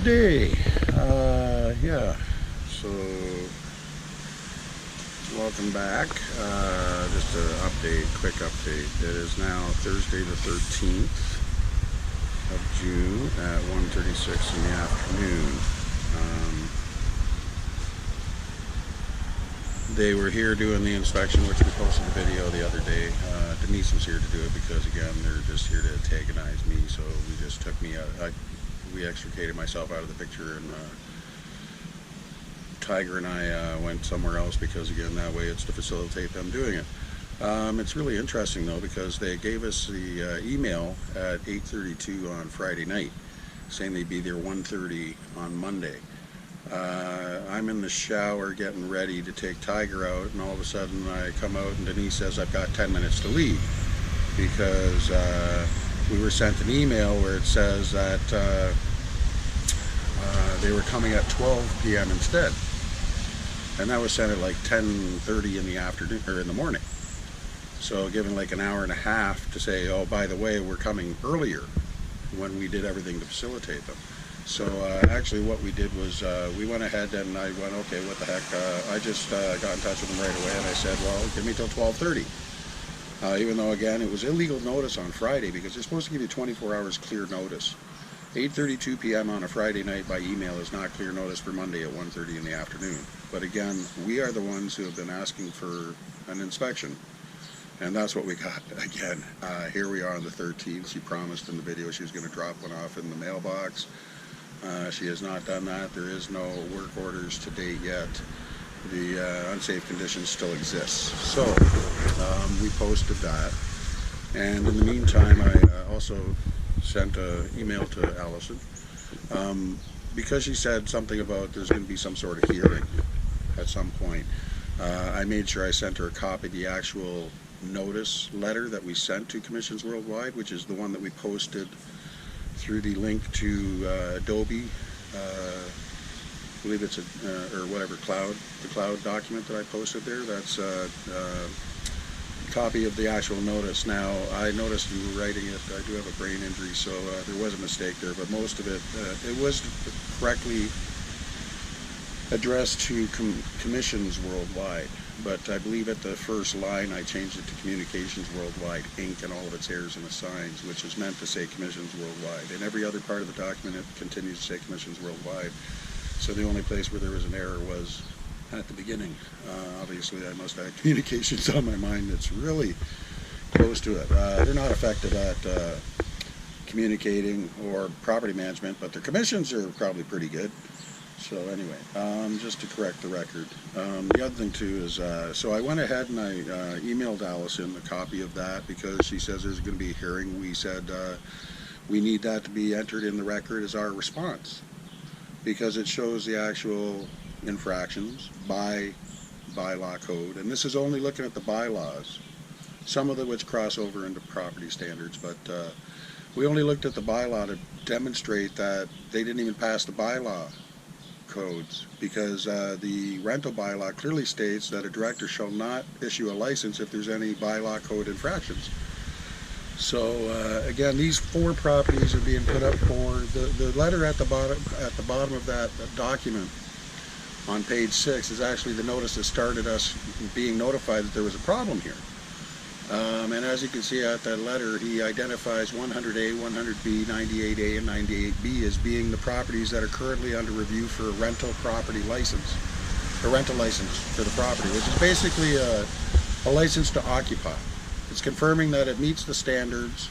Good day. Yeah, so welcome back. Just an update, quick update. It is now Thursday the 13th of June at 1:36 in the afternoon. They were here doing the inspection, which we posted the video the other day. Denise was here to do it because, again, they're just here to antagonize me, so we just took me out. We extricated myself out of the picture, and Tiger and I went somewhere else because, again, that way it's to facilitate them doing it. It's really interesting, though, because they gave us the email at 8:32 on Friday night saying they'd be there 1:30 on Monday. I'm in the shower getting ready to take Tiger out, and all of a sudden I come out and Denise says I've got 10 minutes to leave because we were sent an email where it says that they were coming at 12 p.m. instead, and that was sent at like 10:30 in the afternoon or in the morning. So given like an hour and a half to say, oh, by the way, we're coming earlier, when we did everything to facilitate them. So actually what we did was we went ahead and I went, okay, what the heck, I just got in touch with them right away, and I said, well, give me till 12:30. Even though, again, it was illegal notice on Friday because they're supposed to give you 24 hours clear notice. 8:32 p.m. on a Friday night by email is not clear notice for Monday at 1:30 in the afternoon. But again, we are the ones who have been asking for an inspection, and that's what we got. Again, here we are on the 13th. She promised in the video she was going to drop one off in the mailbox. She has not done that. There is no work orders to date yet. The unsafe condition still exists. So we posted that, and in the meantime I also sent an email to Allison because she said something about there's going to be some sort of hearing at some point. I made sure I sent her a copy of the actual notice letter that we sent to Commissions Worldwide, which is the one that we posted through the link to Adobe, I believe it's or whatever, the cloud document that I posted there. That's a copy of the actual notice. Now, I noticed you were writing it, I do have a brain injury, so there was a mistake there, but most of it, it was correctly addressed to Commissions Worldwide. But I believe at the first line I changed it to Communications Worldwide, Inc., and all of its heirs and assigns, which is meant to say Commissions Worldwide. And every other part of the document, it continues to say Commissions Worldwide. So the only place where there was an error was at the beginning. Obviously, I must have communications on my mind that's really close to it. They're not effective at communicating or property management, but their commissions are probably pretty good. So anyway, just to correct the record. The other thing too is, so I went ahead and I emailed Allison a copy of that because she says there's going to be a hearing. We said we need that to be entered in the record as our response because it shows the actual infractions by bylaw code. And this is only looking at the bylaws, some of which cross over into property standards, but we only looked at the bylaw to demonstrate that they didn't even pass the bylaw codes because the rental bylaw clearly states that a director shall not issue a license if there's any bylaw code infractions. So again, these 4 properties are being put up for the letter at the bottom of that document on page 6 is actually the notice that started us being notified that there was a problem here. And as you can see at that letter, he identifies 100A, 100B, 98A, and 98B as being the properties that are currently under review for a rental property license, a rental license for the property, which is basically a license to occupy. It's confirming that it meets the standards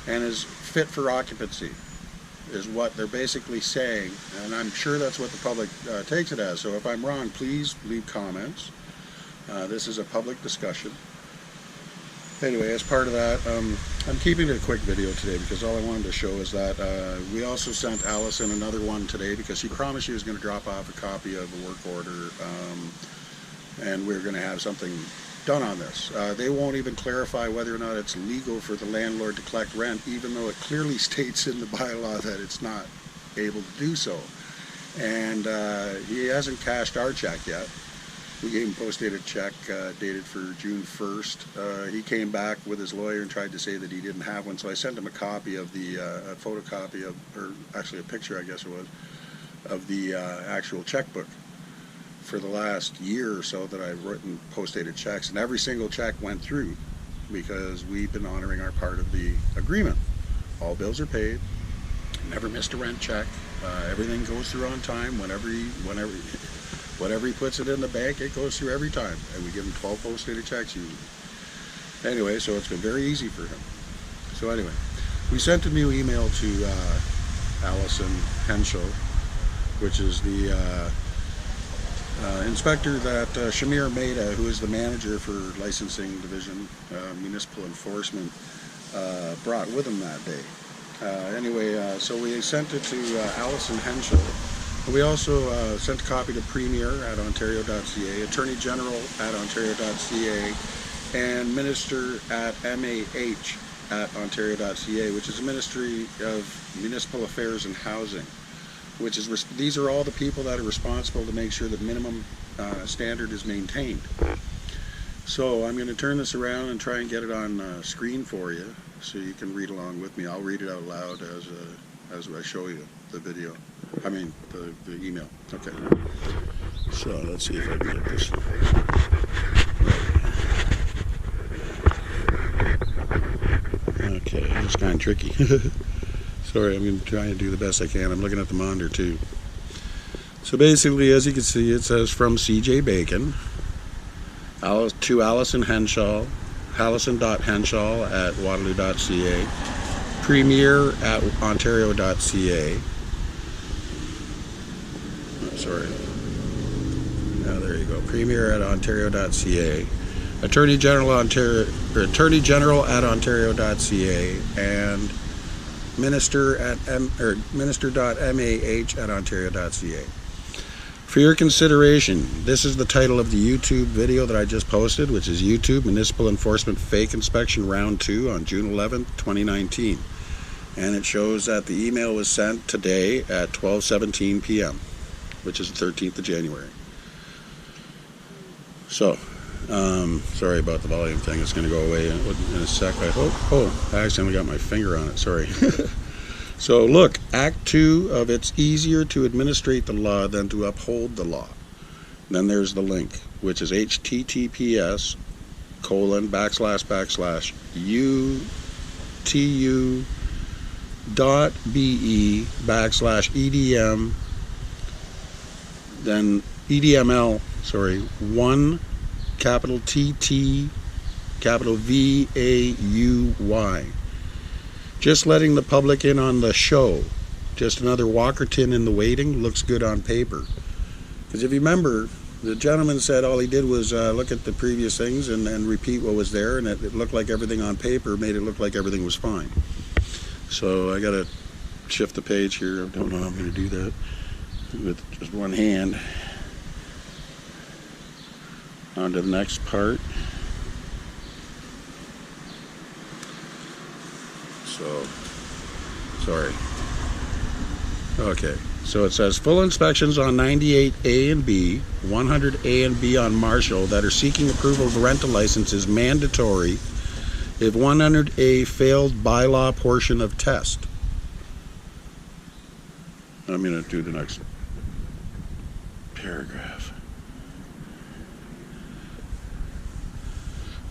and is fit for occupancy, is what they're basically saying, and I'm sure that's what the public takes it as. So if I'm wrong, please leave comments. This is a public discussion. Anyway, as part of that, I'm keeping it a quick video today because all I wanted to show is that we also sent Allison another one today because she promised she was going to drop off a copy of a work order, and we're going to have something done on this. They won't even clarify whether or not it's legal for the landlord to collect rent, even though it clearly states in the bylaw that it's not able to do so. And he hasn't cashed our check yet. We gave him post-dated check dated for June 1st. He came back with his lawyer and tried to say that he didn't have one, so I sent him a copy of the, a photocopy of, or actually a picture I guess it was, of the actual checkbook for the last year or so that I've written post-dated checks, and every single check went through because we've been honoring our part of the agreement. All bills are paid, never missed a rent check, everything goes through on time. Whenever he puts it in the bank, it goes through every time, and we give him 12 post-dated checks usually. Anyway, so it's been very easy for him. So anyway, we sent a new email to Allison Henschel, which is the inspector that Shamir Mehta, who is the manager for licensing division, municipal enforcement, brought with him that day. Anyway, so we sent it to Allison Henschel. We also sent a copy to Premier at Ontario.ca, Attorney General at Ontario.ca, and Minister at MAH at Ontario.ca, which is the Ministry of Municipal Affairs and Housing, which is, these are all the people that are responsible to make sure that minimum standard is maintained. So I'm going to turn this around and try and get it on screen for you so you can read along with me. I'll read it out loud as I show you the video. I mean the email. Okay. So let's see if I can get this. Okay, it's kind of tricky. Sorry, I'm going to try and do the best I can. I'm looking at the monitor too. So basically, as you can see, it says from CJ Bacon to Allison Henschel, Allison.Henschel at Waterloo.ca, Premier at Ontario.ca. Oh, sorry. Oh, there you go. Premier at Ontario.ca. Attorney General at Ontario.ca, and Minister.mah at Ontario.ca. For your consideration, this is the title of the YouTube video that I just posted, which is YouTube Municipal Enforcement Fake Inspection Round 2 on June 11th, 2019. And it shows that the email was sent today at 12:17 p.m., which is the 13th of January. So, sorry about the volume thing. It's going to go away in a sec, I hope. Oh, I accidentally got my finger on it. Sorry. So look, Act 2 of It's Easier to Administrate the Law Than to Uphold the Law. Then there's the link, which is https://utu.be/EDM, then EDML, 1 capital TT capital VAUY. Just letting the public in on the show. Just another Walkerton in the waiting. Looks good on paper. Because if you remember, the gentleman said all he did was look at the previous things and repeat what was there, and it looked like everything on paper made it look like everything was fine. So I got to shift the page here. I don't know how I'm going to do that with just one hand. On to the next part. So, sorry. Okay, so it says full inspections on 98A and B, 100A and B on Marshall that are seeking approval of rental license is mandatory if 100A failed bylaw portion of test. I'm going to do the next paragraph.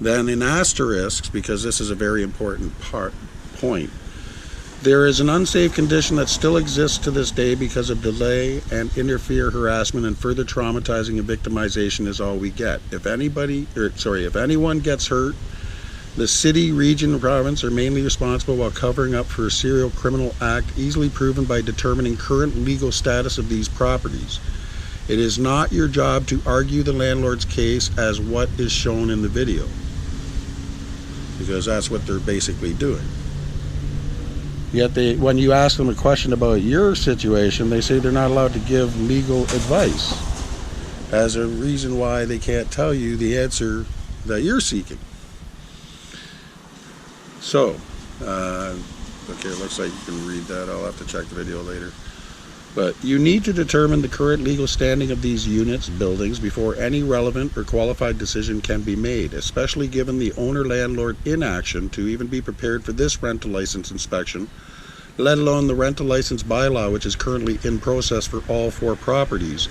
Then in asterisks, because this is a very important point, there is an unsafe condition that still exists to this day because of delay and harassment, and further traumatizing and victimization is all we get. If anyone gets hurt, the city, region, and province are mainly responsible while covering up for a serial criminal act easily proven by determining current legal status of these properties. It is not your job to argue the landlord's case as what is shown in the video, because that's what they're basically doing. Yet when you ask them a question about your situation, they say they're not allowed to give legal advice as a reason why they can't tell you the answer that you're seeking. So, okay, it looks like you can read that. I'll have to check the video later. But you need to determine the current legal standing of these units, buildings, before any relevant or qualified decision can be made, especially given the owner-landlord inaction to even be prepared for this rental license inspection, let alone the rental license bylaw, which is currently in process for all 4 properties,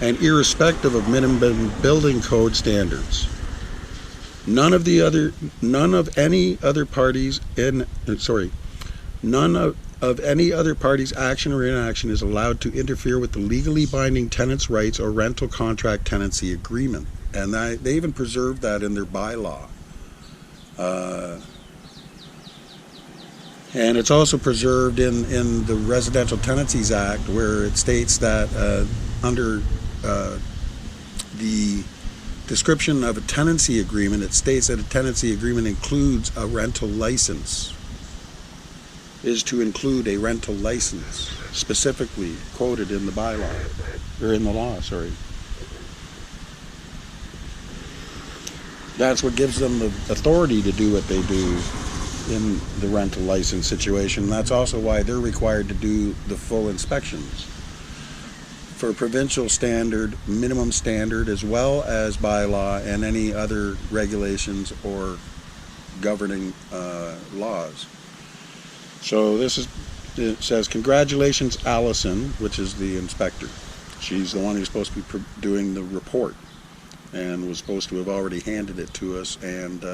and irrespective of minimum building code standards. None of any other parties' action or inaction is allowed to interfere with the legally binding tenant's rights or rental contract tenancy agreement. And they even preserved that in their bylaw. And it's also preserved in the Residential Tenancies Act, where it states that under the description of a tenancy agreement, it states that a tenancy agreement includes a rental license, is to include a rental license, specifically quoted in the bylaw, or in the law, sorry. That's what gives them the authority to do what they do in the rental license situation. That's also why they're required to do the full inspections for provincial standard, minimum standard, as well as bylaw and any other regulations or governing laws. So it says, congratulations, Allison, which is the inspector. She's the one who's supposed to be doing the report and was supposed to have already handed it to us, and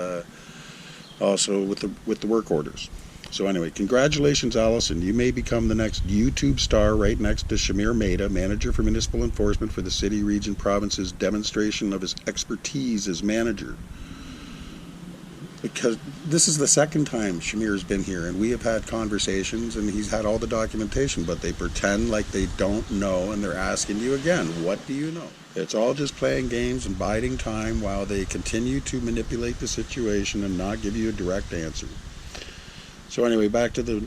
also with the work orders. So anyway, congratulations, Allison. You may become the next YouTube star, right next to Shamir Mehta, manager for municipal enforcement for the city, region, province's demonstration of his expertise as manager. Because this is the second time Shamir's been here, and we have had conversations, and he's had all the documentation, but they pretend like they don't know, and they're asking you again, what do you know? It's all just playing games and biding time while they continue to manipulate the situation and not give you a direct answer. So anyway, back to the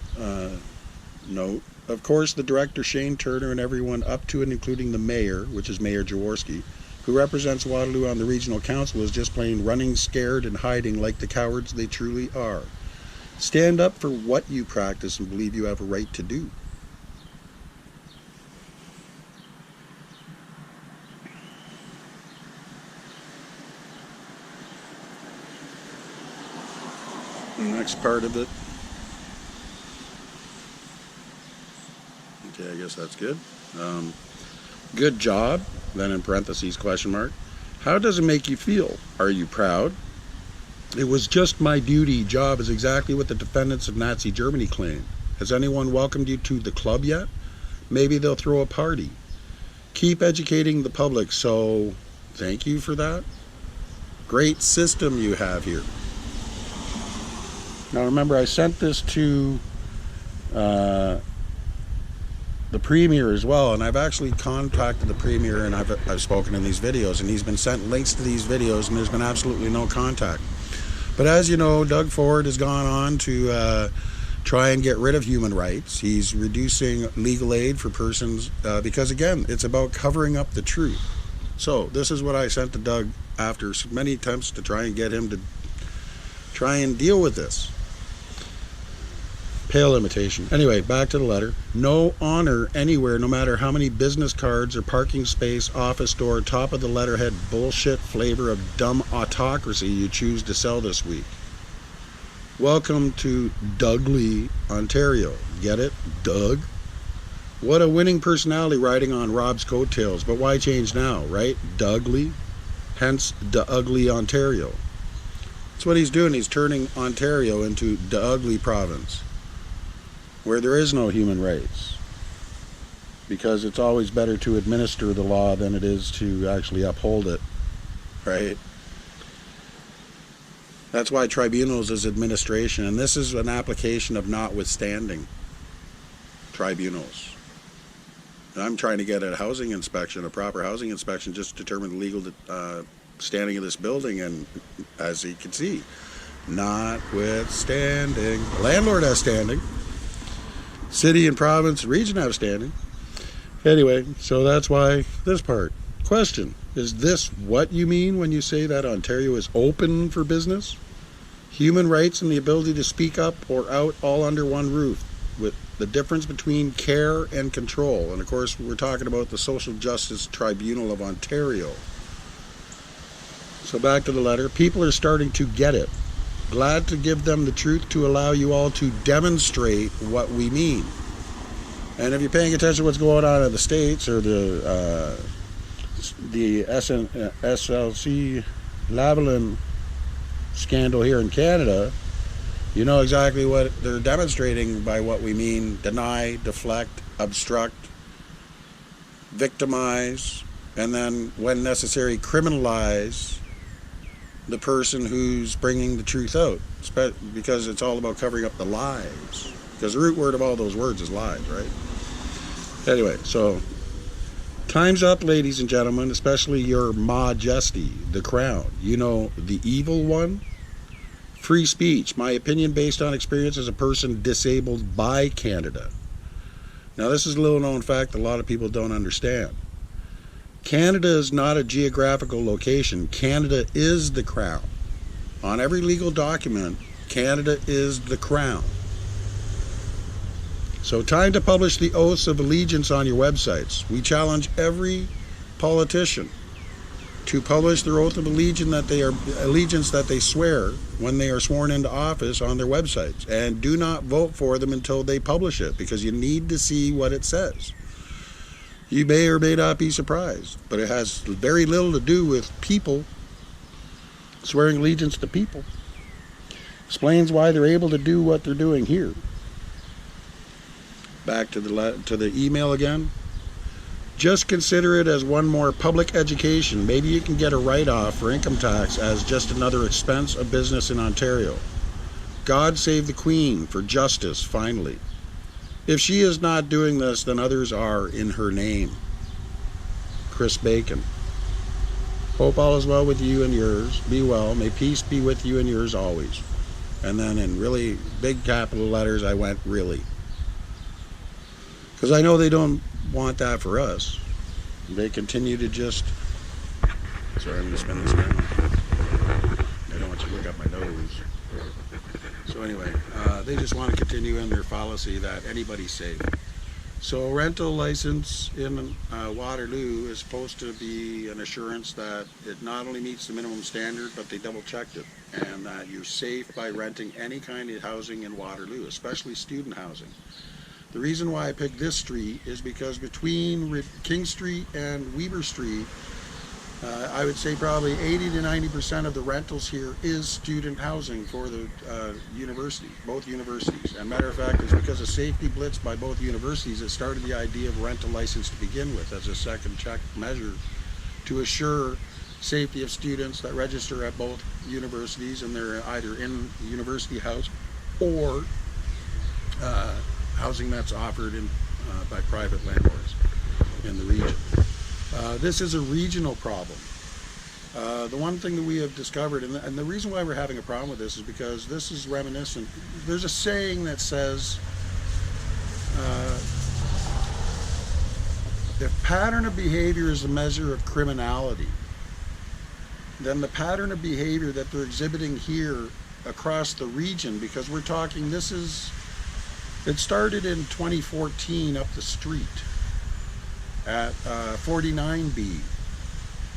note. Of course, the director, Shane Turner, and everyone up to and including the mayor, which is Mayor Jaworsky, who represents Waterloo on the regional council, is just plain running scared and hiding like the cowards they truly are. Stand up for what you practice and believe you have a right to do. The next part of it. Okay, I guess that's good. Good job. Then in parentheses, question mark. How does it make you feel? Are you proud? It was just my duty. Job is exactly what the defendants of Nazi Germany claim. Has anyone welcomed you to the club yet? Maybe they'll throw a party. Keep educating the public, so thank you for that. Great system you have here. Now remember, I sent this to the Premier as well, and I've actually contacted the Premier, and I've spoken in these videos, and he's been sent links to these videos, and there's been absolutely no contact. But as you know, Doug Ford has gone on to try and get rid of human rights. He's reducing legal aid for persons because, again, it's about covering up the truth. So this is what I sent to Doug after many attempts to try and get him to try and deal with this. Pale imitation. Anyway, back to the letter. No honor anywhere, no matter how many business cards or parking space, office door, top of the letterhead bullshit flavor of dumb autocracy you choose to sell this week. Welcome to Dougly, Ontario. Get it? Doug? What a winning personality riding on Rob's coattails, but why change now, right? Dougly? Hence, Dougly, Ontario. That's what he's doing. He's turning Ontario into Dougly province, where there is no human rights, because it's always better to administer the law than it is to actually uphold it, right? That's why tribunals is administration, and this is an application of notwithstanding tribunals. And I'm trying to get a housing inspection, a proper housing inspection, just to determine the legal standing of this building, and as you can see, notwithstanding. The landlord has standing. City and province, region have standing. Anyway, so that's why this part. Question, is this what you mean when you say that Ontario is open for business? Human rights and the ability to speak up or out all under one roof, with the difference between care and control. And of course, we're talking about the Social Justice Tribunal of Ontario. So back to the letter. People are starting to get it. Glad to give them the truth to allow you all to demonstrate what we mean. And if you're paying attention to what's going on in the States, or the SLC Lavalin scandal here in Canada, you know exactly what they're demonstrating by what we mean: deny, deflect, obstruct, victimize, and then, when necessary, criminalize the person who's bringing the truth out, because it's all about covering up the lies, because the root word of all those words is lies, right? Anyway, so time's up, ladies and gentlemen, especially your majesty, the crown. You know, the evil one. Free speech, my opinion based on experience as a person disabled by Canada. Now, this is a little known fact that a lot of people don't understand. Canada is not a geographical location. Canada is the crown. On every legal document, Canada is the crown. So, time to publish the oaths of allegiance on your websites. We challenge every politician to publish their oath of allegiance that they swear when they are sworn into office on their websites. And do not vote for them until they publish it, because you need to see what it says. You may or may not be surprised, but it has very little to do with people swearing allegiance to people. Explains why they're able to do what they're doing here. Back to the email again. Just consider it as one more public education. Maybe you can get a write-off for income tax as just another expense of business in Ontario. God save the Queen for justice, finally. If she is not doing this, then others are in her name. Chris Bacon. Hope all is well with you and yours. Be well. May peace be with you and yours always. And then in really big capital letters, I went really. Because I know they don't want that for us. They continue to just... Sorry, I'm going to spin this around. I don't want you to look up my nose. So anyway, they just want to continue in their fallacy that anybody's safe. So a rental license in Waterloo is supposed to be an assurance that it not only meets the minimum standard, but they double-checked it, and that you're safe by renting any kind of housing in Waterloo, especially student housing. The reason why I picked this street is because between King Street and Weber Street, I would say probably 80 to 90% of the rentals here is student housing for the university, both universities. And matter of fact, it's because of safety blitz by both universities that started the idea of rental license to begin with as a second check measure to assure safety of students that register at both universities, and they're either in the university house or housing that's offered by private landlords in the region. This is a regional problem. The one thing that we have discovered, and the reason why we're having a problem with this is because this is reminiscent. There's a saying that says, if pattern of behavior is a measure of criminality, then the pattern of behavior that they're exhibiting here across the region, because we're talking, it started in 2014 up the street at 49B.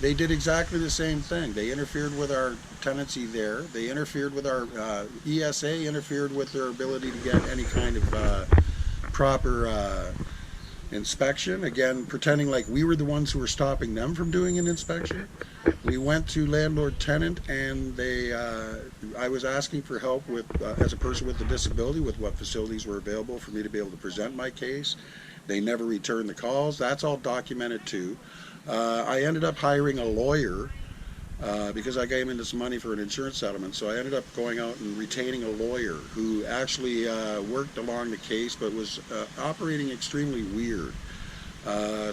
They did exactly the same thing. They interfered with our tenancy there. They interfered with our ESA, interfered with their ability to get any kind of proper inspection. Again, pretending like we were the ones who were stopping them from doing an inspection. We went to landlord-tenant, and I was asking for help with, as a person with a disability, with what facilities were available for me to be able to present my case. They never returned the calls. That's all documented too. I ended up hiring a lawyer because I gave him this money for an insurance settlement. So I ended up going out and retaining a lawyer who actually worked along the case, but was operating extremely weird.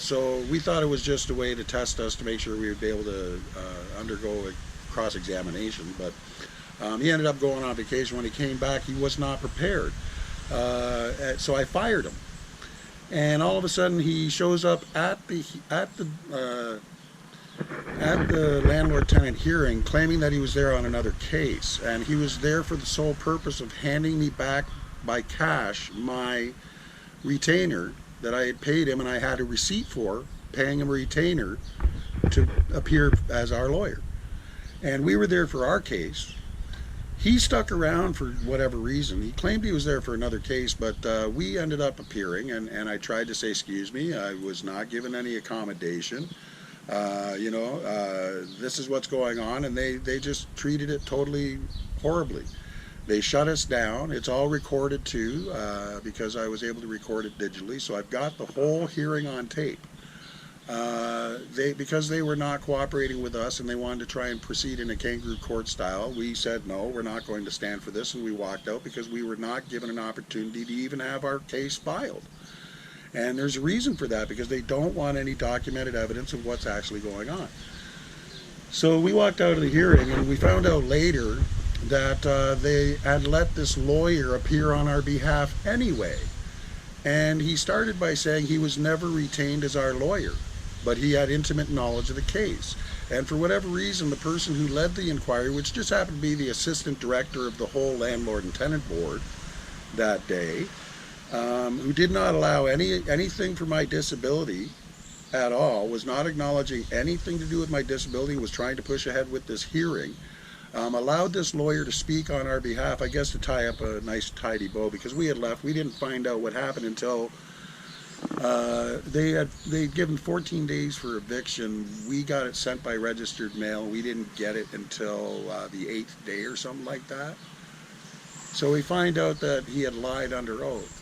So we thought it was just a way to test us to make sure we would be able to undergo a cross-examination. But he ended up going on vacation. When he came back, he was not prepared. So I fired him. And all of a sudden, he shows up at the landlord-tenant hearing, claiming that he was there on another case, and he was there for the sole purpose of handing me back by cash my retainer that I had paid him, and I had a receipt for paying him a retainer to appear as our lawyer. And we were there for our case. He stuck around for whatever reason. He claimed he was there for another case, but we ended up appearing, and I tried to say, excuse me, I was not given any accommodation. This is what's going on, and they just treated it totally horribly. They shut us down. It's all recorded too, because I was able to record it digitally, so I've got the whole hearing on tape. Because they were not cooperating with us and they wanted to try and proceed in a kangaroo court style, we said no, we're not going to stand for this, and we walked out because we were not given an opportunity to even have our case filed. And there's a reason for that, because they don't want any documented evidence of what's actually going on. So we walked out of the hearing, and we found out later that they had let this lawyer appear on our behalf anyway. And he started by saying he was never retained as our lawyer, but he had intimate knowledge of the case. And for whatever reason, the person who led the inquiry, which just happened to be the assistant director of the whole Landlord and Tenant Board that day, who did not allow anything for my disability at all, was not acknowledging anything to do with my disability, was trying to push ahead with this hearing, allowed this lawyer to speak on our behalf, I guess to tie up a nice tidy bow, because we had left. We didn't find out what happened until they'd given 14 days for eviction. We got it sent by registered mail. We didn't get it until the 8th day or something like that. So we find out that he had lied under oath.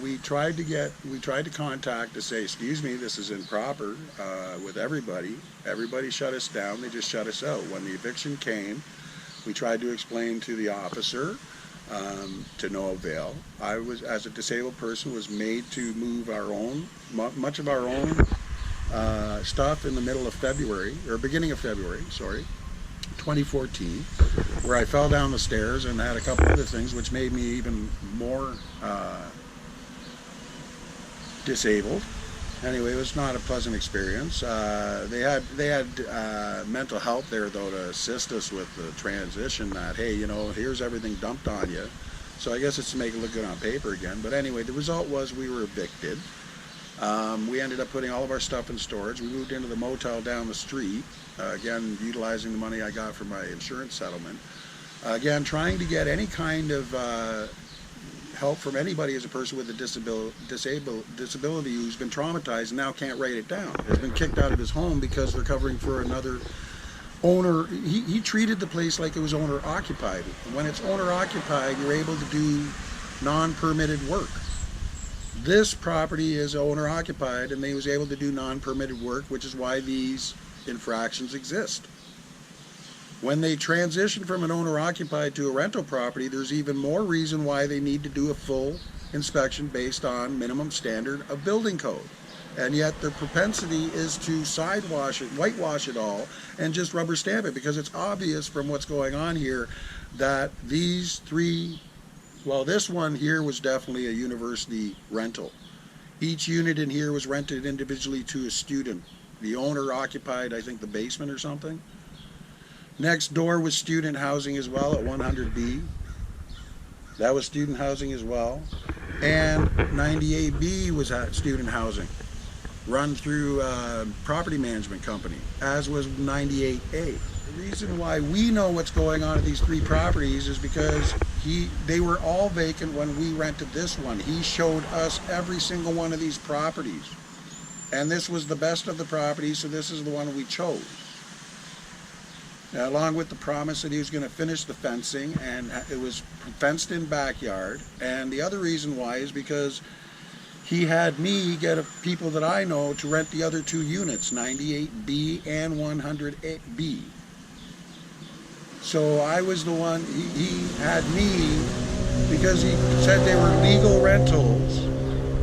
We tried to contact to say, excuse me, this is improper, with everybody. Everybody shut us down. They just shut us out. When the eviction came, we tried to explain to the officer, to no avail. I was, as a disabled person, was made to move much of our own stuff in the middle of February, or beginning of February, sorry, 2014, where I fell down the stairs and had a couple other things which made me even more disabled. Anyway, it was not a pleasant experience. They had mental help there, though, to assist us with the transition, that, hey, here's everything dumped on you. So I guess it's to make it look good on paper again. But anyway, the result was we were evicted. We ended up putting all of our stuff in storage. We moved into the motel down the street, again, utilizing the money I got from my insurance settlement. Again, trying to get any kind of help from anybody as a person with a disability who's been traumatized and now can't write it down, has been kicked out of his home because they're covering for another owner. He treated the place like it was owner occupied. When it's owner occupied, you're able to do non-permitted work. This property is owner occupied, and they was able to do non-permitted work, which is why these infractions exist. When they transition from an owner-occupied to a rental property, there's even more reason why they need to do a full inspection based on minimum standard of building code. And yet their propensity is to whitewash it all, and just rubber stamp it, because it's obvious from what's going on here that these three, well, this one here was definitely a university rental. Each unit in here was rented individually to a student. The owner occupied, I think, the basement or something. Next door was student housing as well at 100B. That was student housing as well. And 98B was student housing, run through a property management company, as was 98A. The reason why we know what's going on at these three properties is because they were all vacant when we rented this one. He showed us every single one of these properties. And this was the best of the properties, so this is the one we chose. Along with the promise that he was going to finish the fencing, and it was fenced in backyard. And the other reason why is because he had me get people that I know to rent the other two units, 98B and 100B. So I was the one, he had me, because he said they were legal rentals,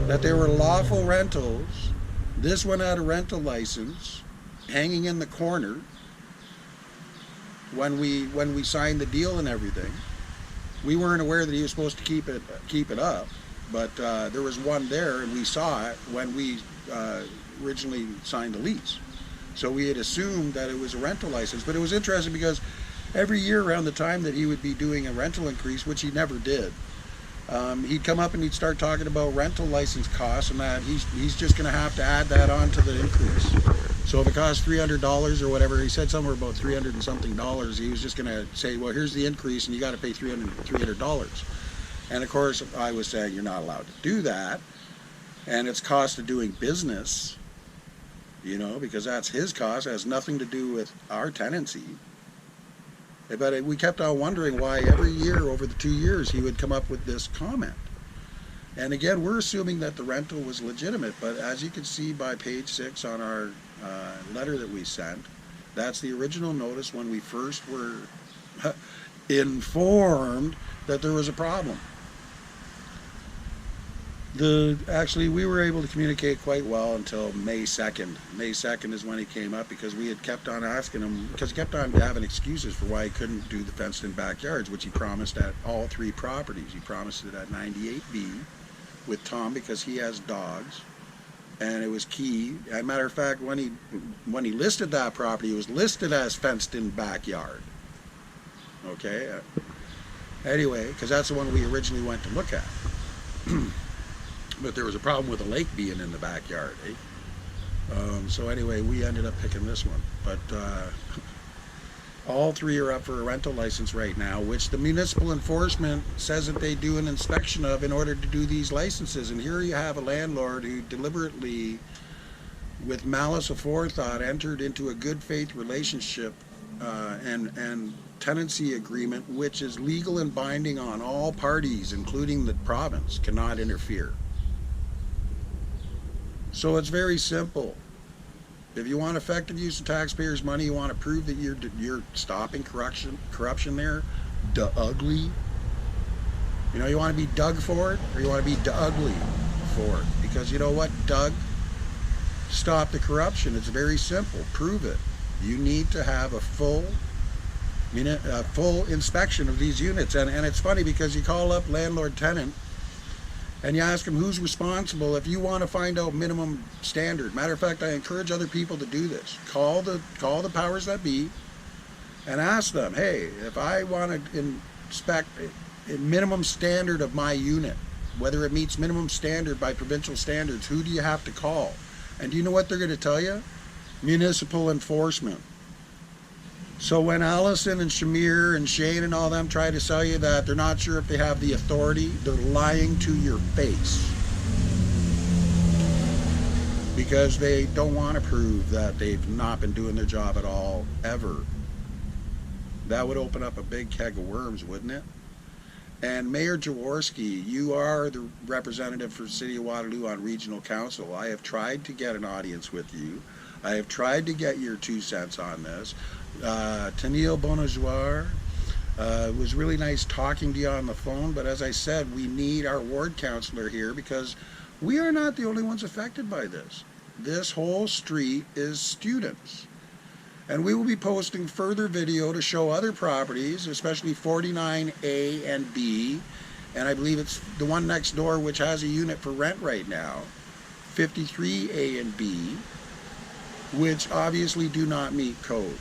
that they were lawful rentals. This one had a rental license hanging in the corner when we signed the deal and everything. We weren't aware that he was supposed to keep it up, but there was one there, and we saw it when we originally signed the lease. So we had assumed that it was a rental license. But it was interesting because every year around the time that he would be doing a rental increase, which he never did, he'd come up and he'd start talking about rental license costs, and that he's just going to have to add that on to the increase. So if it costs $300 or whatever, he said somewhere about 300 and something dollars, he was just going to say, well, here's the increase and you got to pay $300. And of course, I was saying you're not allowed to do that. And it's cost of doing business, you know, because that's his cost. It has nothing to do with our tenancy. But we kept on wondering why every year over the 2 years he would come up with this comment. And again, we're assuming that the rental was legitimate, but as you can see by page 6 on our letter that we sent, that's the original notice when we first were informed that there was a problem. Actually, we were able to communicate quite well until May 2nd. May 2nd is when he came up, because we had kept on asking him, because he kept on having excuses for why he couldn't do the fenced-in backyards, which he promised at all 3 properties. He promised it at 98B with Tom because he has dogs, and it was key. As a matter of fact, when he listed that property, it was listed as fenced-in backyard. Okay? Anyway, because that's the one we originally went to look at. But there was a problem with a lake being in the backyard, eh? So anyway, we ended up picking this one. But all 3 are up for a rental license right now, which the municipal enforcement says that they do an inspection of in order to do these licenses. And here you have a landlord who deliberately, with malice aforethought, entered into a good faith relationship and tenancy agreement, which is legal and binding on all parties, including the province, cannot interfere. So it's very simple. If you want effective use of taxpayers' money, you want to prove that you're stopping corruption there, ugly. You know, you want to be dug for it, or you want to be ugly for it. Because you know what, Doug? Stop the corruption. It's very simple. Prove it. You need to have a full inspection of these units. And it's funny because you call up landlord-tenant and you ask them who's responsible if you want to find out minimum standard. Matter of fact, I encourage other people to do this. Call the powers that be and ask them, hey, if I want to inspect a minimum standard of my unit, whether it meets minimum standard by provincial standards, who do you have to call? And do you know what they're going to tell you? Municipal enforcement. So when Allison and Shamir and Shane and all them try to sell you that they're not sure if they have the authority, they're lying to your face. Because they don't want to prove that they've not been doing their job at all, ever. That would open up a big keg of worms, wouldn't it? And Mayor Jaworsky, you are the representative for the City of Waterloo on Regional Council. I have tried to get an audience with you. I have tried to get your 2 cents on this. Tenille Bonajour, it was really nice talking to you on the phone, but as I said, we need our ward councillor here because we are not the only ones affected by this. This whole street is students. And we will be posting further video to show other properties, especially 49A and B, and I believe it's the one next door which has a unit for rent right now, 53A and B, which obviously do not meet code.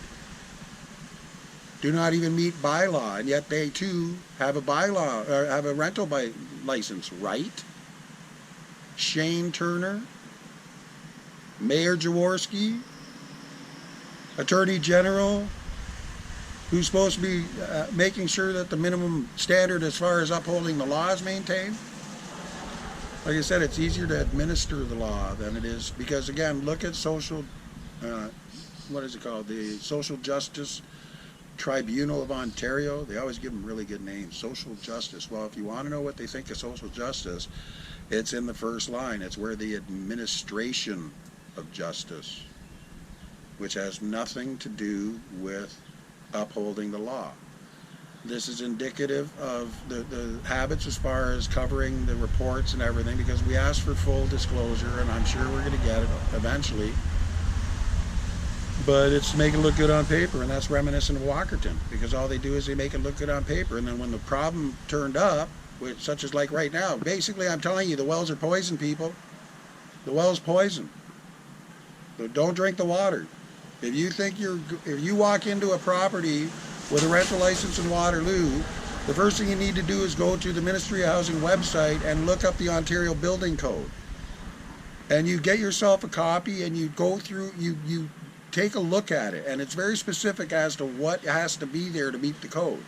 Do not even meet bylaw, and yet they too have a bylaw, or have a rental license, right? Shane Turner, Mayor Jaworsky, Attorney General, who's supposed to be making sure that the minimum standard as far as upholding the law is maintained. Like I said, it's easier to administer the law than it is, because again, look at social, what is it called? The Social Justice Tribunal of Ontario. They always give them really good names. Social justice. Well, if you want to know what they think of social justice, it's in the first line. It's where the administration of justice, which has nothing to do with upholding the law. This is indicative of the habits as far as covering the reports and everything, because we asked for full disclosure, and I'm sure we're going to get it eventually. But it's to make it look good on paper, and that's reminiscent of Walkerton, because all they do is they make it look good on paper, and then when the problem turned up, such as like right now, basically I'm telling you, the wells are poisoned, people. The well's poisoned. So don't drink the water. If you walk into a property with a rental license in Waterloo, the first thing you need to do is go to the Ministry of Housing website and look up the Ontario Building Code. And you get yourself a copy and you go through, you take a look at it, and it's very specific as to what has to be there to meet the code.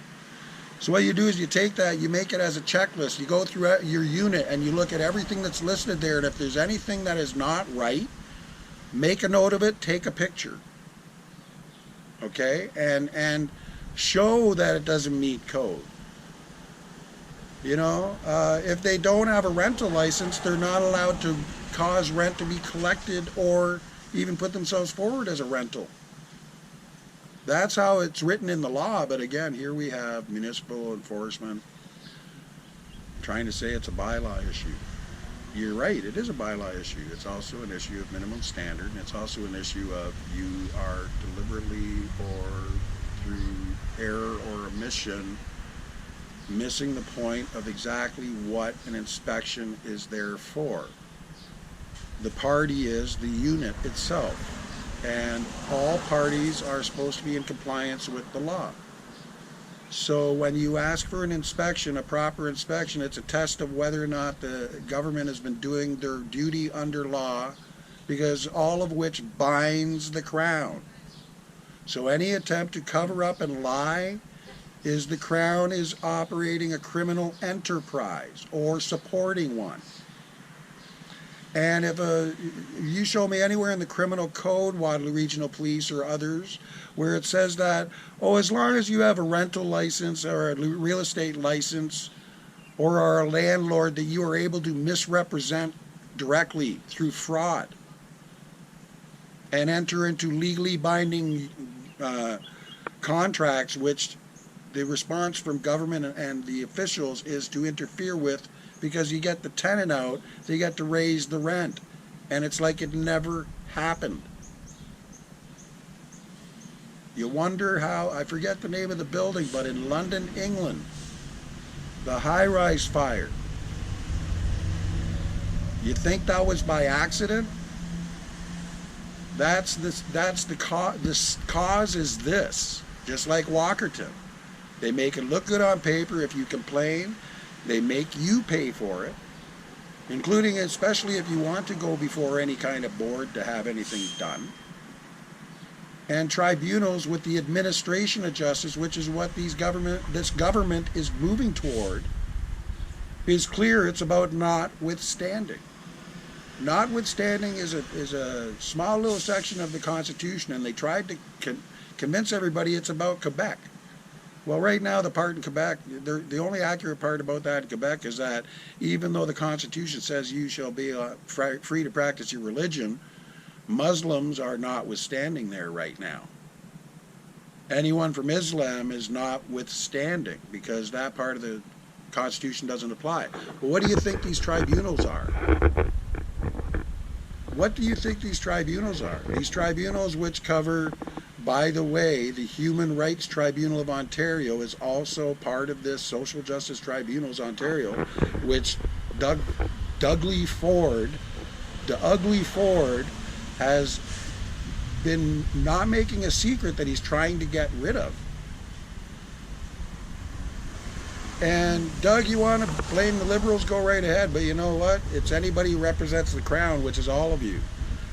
So what you do is you take that, you make it as a checklist. You go through your unit and you look at everything that's listed there, and if there's anything that is not right, make a note of it, take a picture. Okay? And show that it doesn't meet code. You know, if they don't have a rental license, they're not allowed to cause rent to be collected or even put themselves forward as a rental. That's how it's written in the law, but again, here we have municipal enforcement trying to say it's a bylaw issue. You're right, it is a bylaw issue. It's also an issue of minimum standard, and it's also an issue of you are deliberately or through error or omission missing the point of exactly what an inspection is there for. The party is the unit itself, and all parties are supposed to be in compliance with the law. So when you ask for an inspection, a proper inspection, it's a test of whether or not the government has been doing their duty under law, because all of which binds the Crown. So any attempt to cover up and lie is the Crown is operating a criminal enterprise or supporting one. And if you show me anywhere in the criminal code, Waterloo Regional Police or others, where it says that, oh, as long as you have a rental license or a real estate license or are a landlord, that you are able to misrepresent directly through fraud and enter into legally binding contracts, which the response from government and the officials is to interfere with, because you get the tenant out, they get to raise the rent, and it's like it never happened. You wonder how, I forget the name of the building, but in London, England, the high-rise fire, you think that was by accident? The cause is this, just like Walkerton. They make it look good on paper. If you complain, they make you pay for it, including especially if you want to go before any kind of board to have anything done. And tribunals with the administration of justice, which is what this government is moving toward, is clear. It's about notwithstanding. Notwithstanding is a small little section of the Constitution, and they tried to convince everybody it's about Quebec. Well, right now, the part in Quebec, the only accurate part about that in Quebec is that even though the Constitution says you shall be free to practice your religion, Muslims are notwithstanding there right now. Anyone from Islam is notwithstanding, because that part of the Constitution doesn't apply. But what do you think these tribunals are? What do you think these tribunals are? These tribunals, which cover, by the way, the Human Rights Tribunal of Ontario is also part of this Social Justice Tribunals Ontario, which Doug Ugly Ford has been not making a secret that he's trying to get rid of. And Doug, you want to blame the Liberals, go right ahead, but you know what? It's anybody who represents the Crown, which is all of you.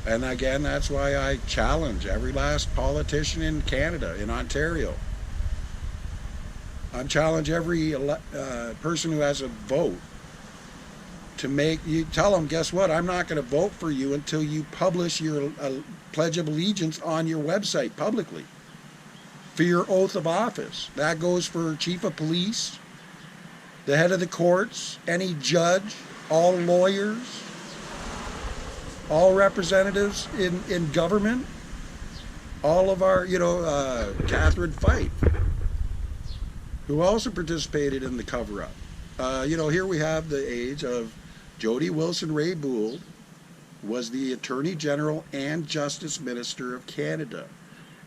And again, that's why I challenge every last politician in Canada, in Ontario. I challenge every person who has a vote to you tell them, guess what? I'm not going to vote for you until you publish your Pledge of Allegiance on your website publicly for your oath of office. That goes for Chief of Police, the head of the courts, any judge, all lawyers, all representatives in government, all of our, Catherine Fife, who also participated in the cover-up. Here we have the age of Jody Wilson-Raybould, was the Attorney General and Justice Minister of Canada,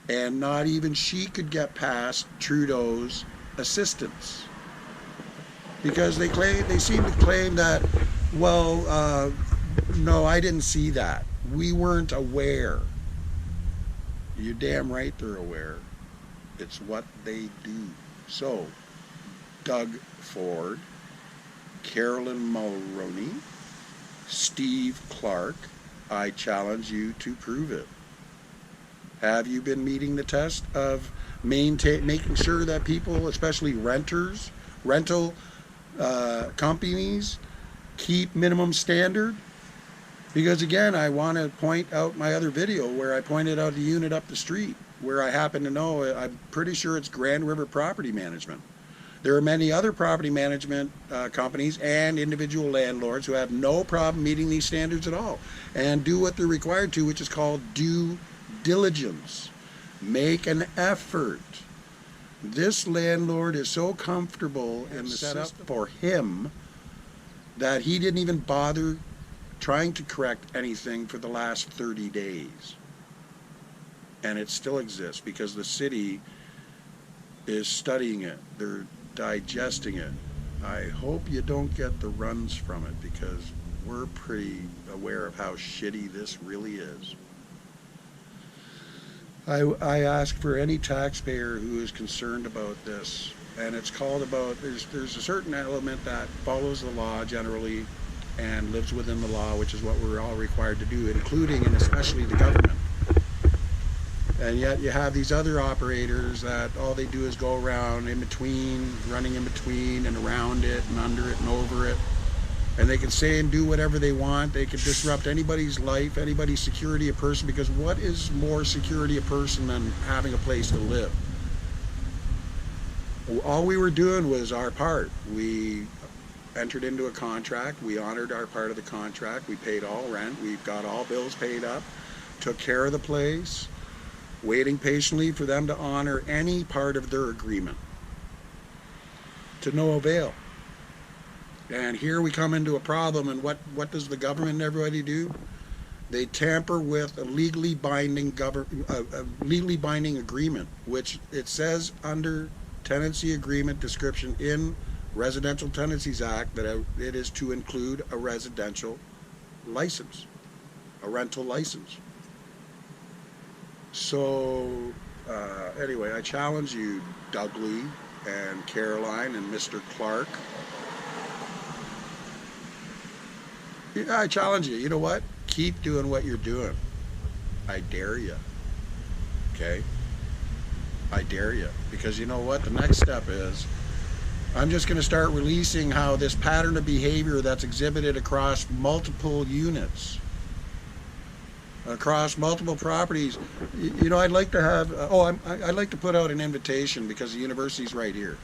and not even she could get past Trudeau's assistance, because they seem to claim that, well, no, I didn't see that. We weren't aware. You're damn right they're aware. It's what they do. So, Doug Ford, Carolyn Mulroney, Steve Clark, I challenge you to prove it. Have you been meeting the test of making sure that people, especially renters, rental companies, keep minimum standard? Because again, I want to point out my other video where I pointed out a unit up the street where I happen to know, I'm pretty sure it's Grand River Property Management. There are many other property management companies and individual landlords who have no problem meeting these standards at all and do what they're required to, which is called due diligence. Make an effort. This landlord is so comfortable in the setup for him that he didn't even bother trying to correct anything for the last 30 days. And it still exists because the city is studying it. They're digesting it. I hope you don't get the runs from it because we're pretty aware of how shitty this really is. I ask for any taxpayer who is concerned about this, and it's called about, there's a certain element that follows the law generally and lives within the law, which is what we're all required to do, including and especially the government. And yet you have these other operators that all they do is go around in between, running in between and around it and under it and over it. And they can say and do whatever they want. They can disrupt anybody's life, anybody's security of person, because what is more security of person than having a place to live? All we were doing was our part. We entered into a contract. We honored our part of the contract. We paid all rent. We've got all bills paid up. Took care of the place. Waiting patiently for them to honor any part of their agreement. To no avail. And here we come into a problem, and what does the government and everybody do? They tamper with a legally binding agreement, which it says under tenancy agreement description in Residential Tenancies Act that it is to include a residential license, a rental license. So anyway, I challenge you, Dougley and Caroline and Mr. Clark. I challenge you. You know what? Keep doing what you're doing. I dare you. Okay? I dare you. Because you know what? The next step is I'm just going to start releasing how this pattern of behavior that's exhibited across multiple units, across multiple properties. You know, I'd like to have, I'd like to put out an invitation because the university's right here.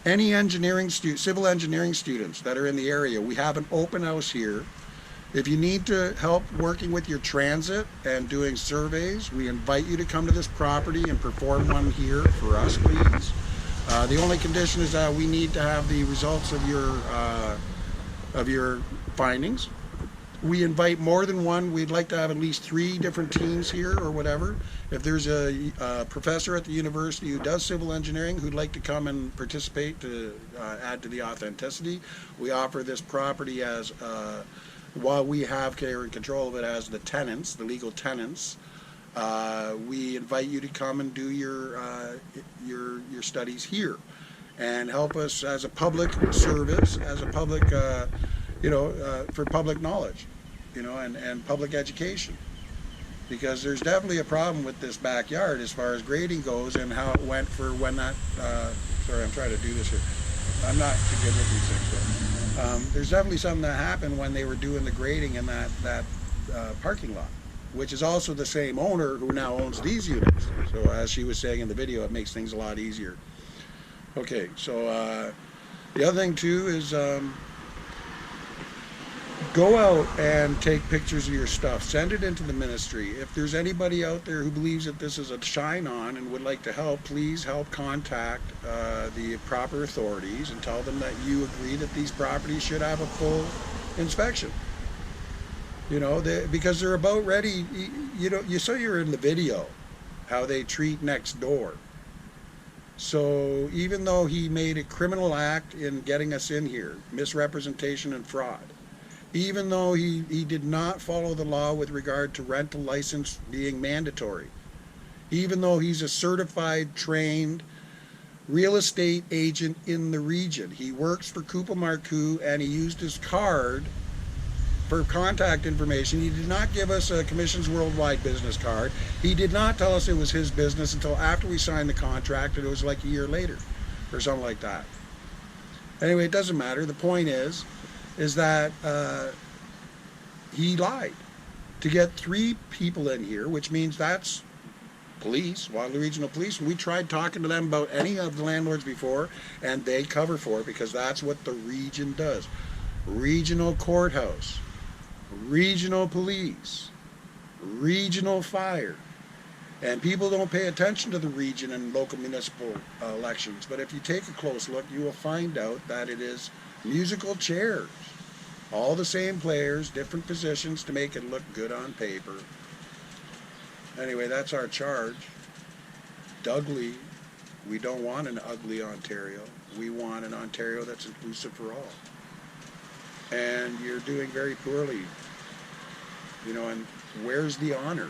Any civil engineering students that are in the area, we have an open house here. If you need to help working with your transit and doing surveys, we invite you to come to this property and perform one here for us, please. The only condition is that we need to have the results of your findings. We invite more than one. We'd like to have at least 3 different teams here or whatever. If there's a professor at the university who does civil engineering who'd like to come and participate to add to the authenticity, we offer this property as while we have care and control of it as the tenants, the legal tenants. We invite you to come and do your studies here and help us as a public service, as a public, for public knowledge, and public education. Because there's definitely a problem with this backyard as far as grading goes and how it went for when that, sorry, I'm trying to do this here. I'm not too good with these things, but there's definitely something that happened when they were doing the grading in that parking lot, which is also the same owner who now owns these units. So as she was saying in the video, it makes things a lot easier. Okay, so the other thing too is go out and take pictures of your stuff. Send it into the ministry. If there's anybody out there who believes that this is a shine on and would like to help, please help contact the proper authorities and tell them that you agree that these properties should have a full inspection. Because they're about ready. You saw you're in the video how they treat next door. So even though he made a criminal act in getting us in here, misrepresentation and fraud, even though he did not follow the law with regard to rental license being mandatory, even though he's a certified, trained real estate agent in the region, he works for Coupa Marcoux and he used his card for contact information. He did not give us a Commissions Worldwide business card. He did not tell us it was his business until after we signed the contract, and it was like a year later or something like that. Anyway, it doesn't matter. The point is that he lied to get 3 people in here, which means that's police, Waterloo Regional Police. And we tried talking to them about any of the landlords before, and they cover for it because that's what the region does. Regional courthouse, regional police, regional fire. And people don't pay attention to the region and local municipal elections. But if you take a close look, you will find out that it is musical chairs. All the same players, different positions to make it look good on paper. Anyway, that's our charge. Dougly, we don't want an ugly Ontario. We want an Ontario that's inclusive for all. And you're doing very poorly. You know, and where's the honor?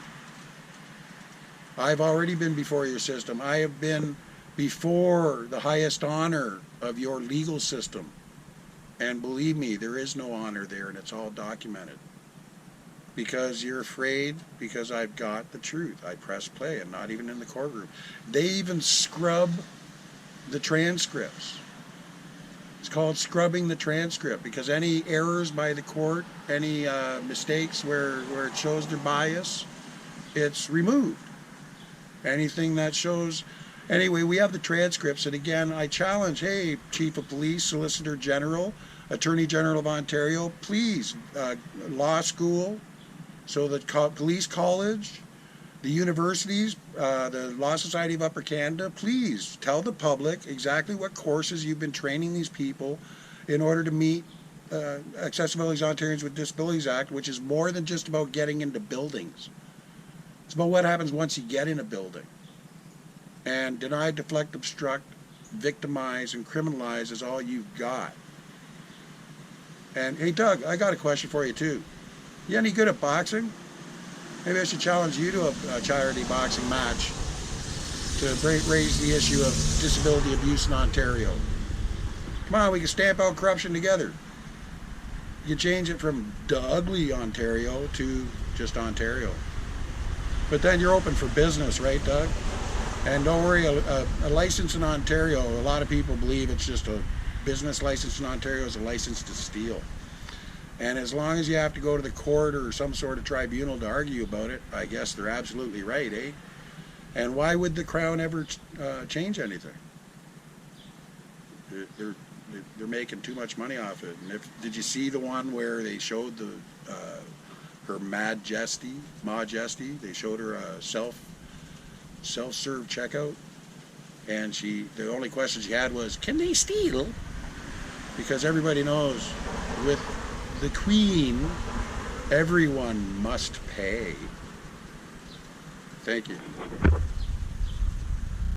I've already been before your system. I have been before the highest honor of your legal system. And believe me, there is no honor there, and it's all documented. Because you're afraid, because I've got the truth. I press play, and not even in the courtroom. They even scrub the transcripts. It's called scrubbing the transcript, because any errors by the court, any mistakes where it shows their bias, it's removed. Anything that shows... Anyway, we have the transcripts, and again, I challenge, hey, Chief of Police, Solicitor General, Attorney General of Ontario, please, law school, so the police college, the universities, the Law Society of Upper Canada, please tell the public exactly what courses you've been training these people in order to meet Accessibility Ontarians with Disabilities Act, which is more than just about getting into buildings. It's about what happens once you get in a building. And deny, deflect, obstruct, victimize, and criminalize is all you've got. And hey, Doug, I got a question for you too. You any good at boxing? Maybe I should challenge you to a charity boxing match to raise the issue of disability abuse in Ontario. Come on, we can stamp out corruption together. You change it from the ugly Ontario to just Ontario. But then you're open for business, right, Doug? And don't worry, a license in Ontario, a lot of people believe it's just a business license in Ontario is a license to steal. And as long as you have to go to the court or some sort of tribunal to argue about it, I guess they're absolutely right, eh? And why would the Crown ever change anything? They're making too much money off it. And did you see the one where they showed her Majesty? They showed her a self-serve checkout, and the only question she had was, can they steal? Because everybody knows with the Queen, everyone must pay. Thank you.